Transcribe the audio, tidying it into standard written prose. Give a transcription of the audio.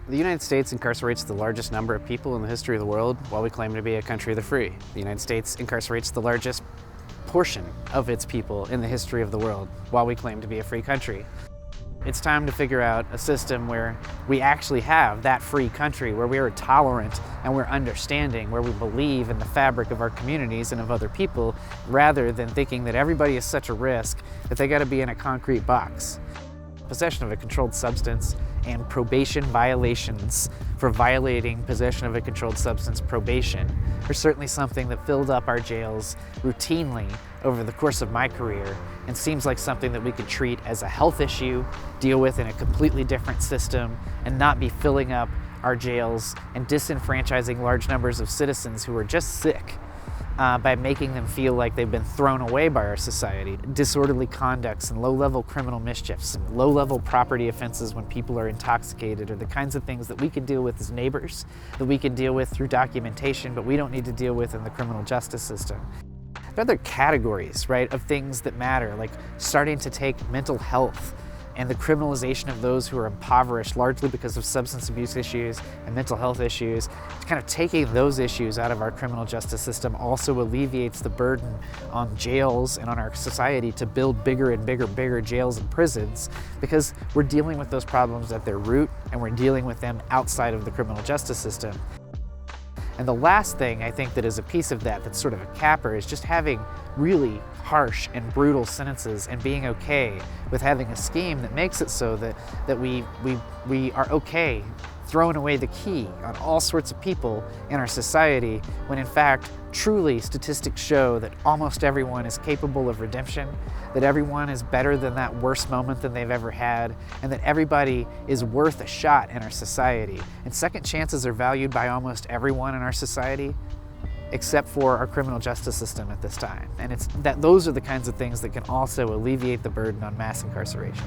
The United States incarcerates the largest number of people in the history of the world while we claim to be a country of the free. The United States incarcerates the largest portion of its people in the history of the world while we claim to be a free country. It's time to figure out a system where we actually have that free country, where we are tolerant and we're understanding, where we believe in the fabric of our communities and of other people, rather than thinking that everybody is such a risk that they got to be in a concrete box. Possession of a controlled substance and probation violations for violating possession of a controlled substance probation are certainly something that filled up our jails routinely over the course of my career, and seems like something that we could treat as a health issue, deal with in a completely different system, and not be filling up our jails and disenfranchising large numbers of citizens who are just sick by making them feel like they've been thrown away by our society. Disorderly conducts and low-level criminal mischiefs and low-level property offenses when people are intoxicated are the kinds of things that we can deal with as neighbors, that we can deal with through documentation, but we don't need to deal with in the criminal justice system. There are other categories, right, of things that matter, like starting to take mental health and the criminalization of those who are impoverished largely because of substance abuse issues and mental health issues. Kind of taking those issues out of our criminal justice system also alleviates the burden on jails and on our society to build bigger and bigger jails and prisons, because we're dealing with those problems at their root and we're dealing with them outside of the criminal justice system. And the last thing I think that is a piece of that that's sort of a capper is just having really harsh and brutal sentences and being okay with having a scheme that makes it so that we are okay throwing away the key on all sorts of people in our society, when in fact, truly statistics show that almost everyone is capable of redemption, that everyone is better than that worst moment than they've ever had, and that everybody is worth a shot in our society. And second chances are valued by almost everyone in our society, except for our criminal justice system at this time. And those are the kinds of things that can also alleviate the burden on mass incarceration.